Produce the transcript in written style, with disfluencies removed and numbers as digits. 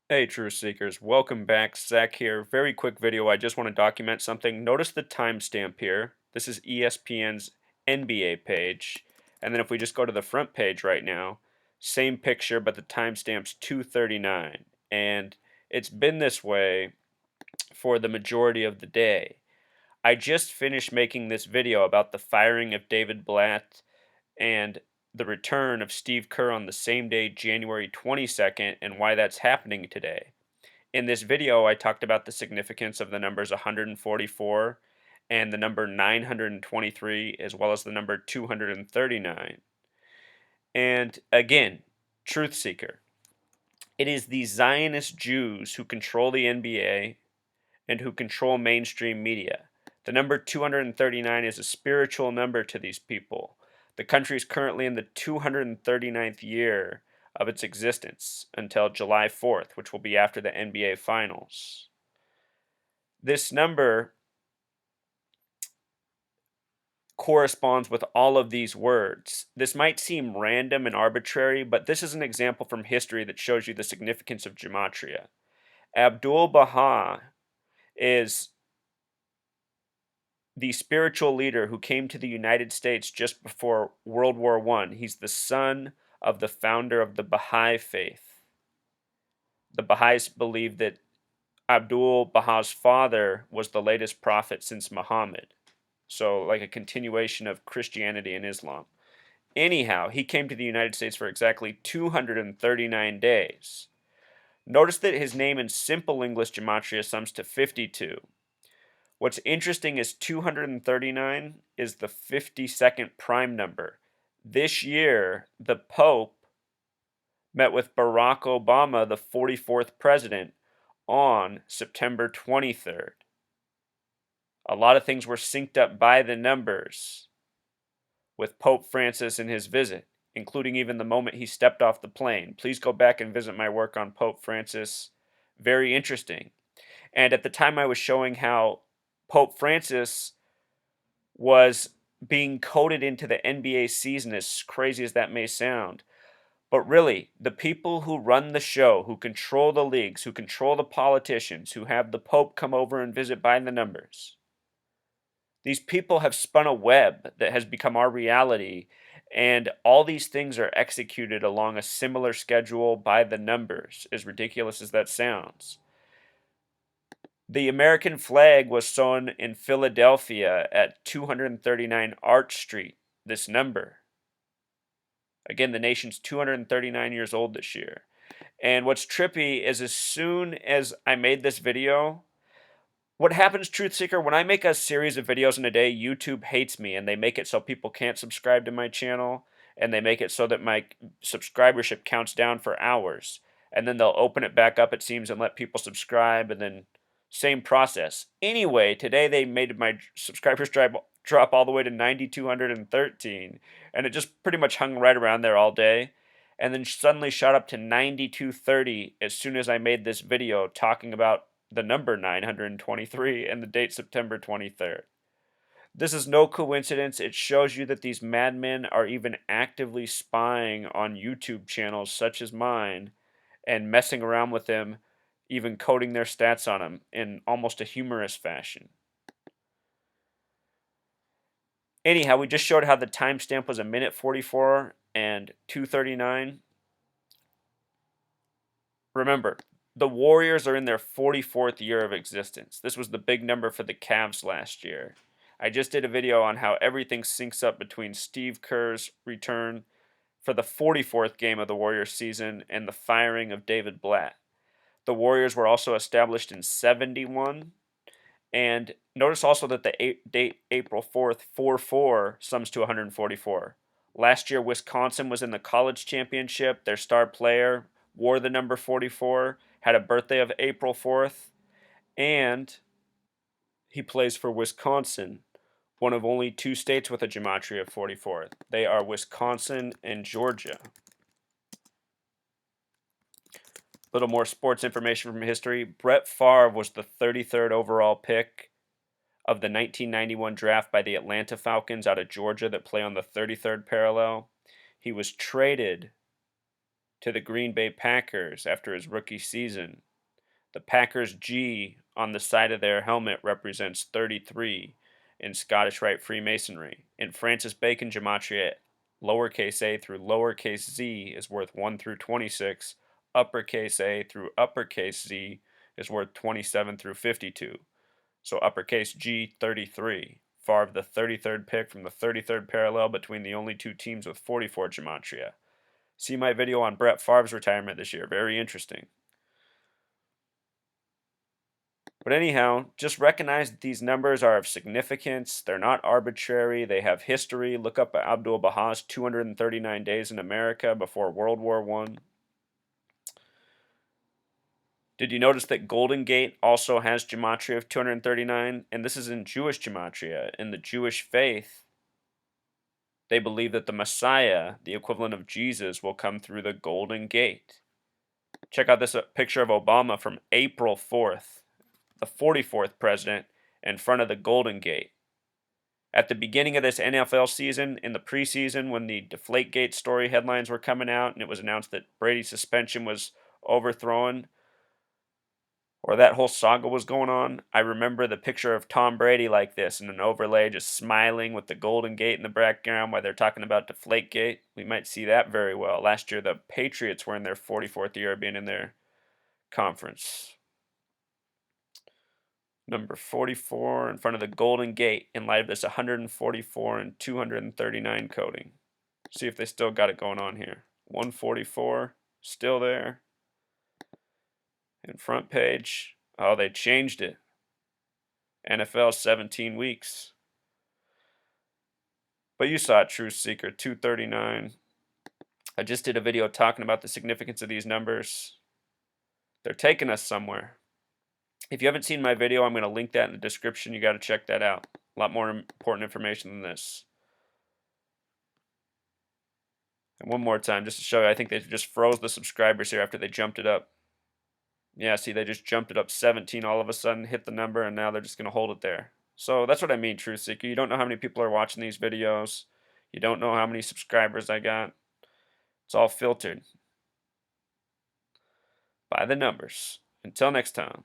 Hey, Truth Seekers, welcome back. Zach here. Very quick video. I just want to document something. Notice the timestamp here. This is ESPN's NBA page. And then if we just go to the front page right now, same picture, but the timestamp's 2:39. And it's been this way for the majority of the day. I just finished making this video about the firing of David Blatt and the return of Steve Kerr on the same day, January 22nd, and why that's happening today. In this video, I talked about the significance of the numbers 144 and the number 923, as well as the number 239. And again, truth seeker. It is the Zionist Jews who control the NBA and who control mainstream media. The number 239 is a spiritual number to these people. The country is currently in the 239th year of its existence until July 4th, which will be after the NBA Finals. This number corresponds with all of these words. This might seem random and arbitrary, but this is an example from history that shows you the significance of gematria. Abdul Baha is the spiritual leader who came to the United States just before World War I. He's the son of the founder of the Baha'i faith. The Baha'is believe that Abdul Baha's father was the latest prophet since Muhammad. So, like a continuation of Christianity and Islam. Anyhow, he came to the United States for exactly 239 days. Notice that his name in simple English gematria sums to 52. What's interesting is 239 is the 52nd prime number. This year, the Pope met with Barack Obama, the 44th president, on September 23rd. A lot of things were synced up by the numbers with Pope Francis and his visit, including even the moment he stepped off the plane. Please go back and visit my work on Pope Francis. Very interesting. And at the time I was showing how Pope Francis was being coded into the NBA season, as crazy as that may sound. But really, the people who run the show, who control the leagues, who control the politicians, who have the Pope come over and visit by the numbers, these people have spun a web that has become our reality, and all these things are executed along a similar schedule by the numbers, as ridiculous as that sounds. The American flag was sewn in Philadelphia at 239 Arch Street, this number. Again, the nation's 239 years old this year. And what's trippy is as soon as I made this video, what happens, Truth Seeker, when I make a series of videos in a day, YouTube hates me and they make it so people can't subscribe to my channel and they make it so that my subscribership counts down for hours. And then they'll open it back up, it seems, and let people subscribe and then same process. Anyway, today they made my subscribers drop all the way to 9,213 and it just pretty much hung right around there all day and then suddenly shot up to 9,230 as soon as I made this video talking about the number 923 and the date September 23rd. This is no coincidence. It shows you that these madmen are even actively spying on YouTube channels such as mine and messing around with them, even coding their stats on them in almost a humorous fashion. Anyhow, we just showed how the timestamp was a minute 44 and 239. Remember, the Warriors are in their 44th year of existence. This was the big number for the Cavs last year. I just did a video on how everything syncs up between Steve Kerr's return for the 44th game of the Warriors season and the firing of David Blatt. The Warriors were also established in 71. And notice also that the date April 4th, 4-4, sums to 144. Last year, Wisconsin was in the college championship. Their star player wore the number 44, had a birthday of April 4th, and he plays for Wisconsin, one of only two states with a gematria of 44. They are Wisconsin and Georgia. Little more sports information from history. Brett Favre was the 33rd overall pick of the 1991 draft by the Atlanta Falcons out of Georgia that play on the 33rd parallel. He was traded to the Green Bay Packers after his rookie season. The Packers G on the side of their helmet represents 33 in Scottish Rite Freemasonry. In Francis Bacon gematria, lowercase a through lowercase z is worth 1 through 26. Uppercase a through uppercase z is worth 27 through 52. So uppercase G, 33. Favre, the 33rd pick from the 33rd parallel between the only two teams with 44 gematria. See my video on Brett Favre's retirement this year. Very interesting. But anyhow, just recognize that these numbers are of significance. They're not arbitrary. They have history. Look up Abdul Baha's 239 Days in America before World War I. Did you notice that Golden Gate also has gematria of 239? And this is in Jewish gematria. In the Jewish faith, they believe that the Messiah, the equivalent of Jesus, will come through the Golden Gate. Check out this picture of Obama from April 4th, the 44th president, in front of the Golden Gate. At the beginning of this NFL season, in the preseason, when the Deflategate story headlines were coming out and it was announced that Brady's suspension was overthrown, or that whole saga was going on, I remember the picture of Tom Brady like this in an overlay, just smiling with the Golden Gate in the background while they're talking about Deflategate. We might see that very well. Last year, the Patriots were in their 44th year of being in their conference. Number 44 in front of the Golden Gate in light of this 144 and 239 coding. See if they still got it going on here. 144, still there. And front page, oh, they changed it. NFL 17 weeks. But you saw it, Truth Seeker, 239. I just did a video talking about the significance of these numbers. They're taking us somewhere. If you haven't seen my video, I'm going to link that in the description. You got to check that out. A lot more important information than this. And one more time, just to show you, I think they just froze the subscribers here after they jumped it up. Yeah, see, they just jumped it up 17 all of a sudden, hit the number, and now they're just going to hold it there. So that's what I mean, Truth Seeker. You don't know how many people are watching these videos. You don't know how many subscribers I got. It's all filtered by the numbers. Until next time.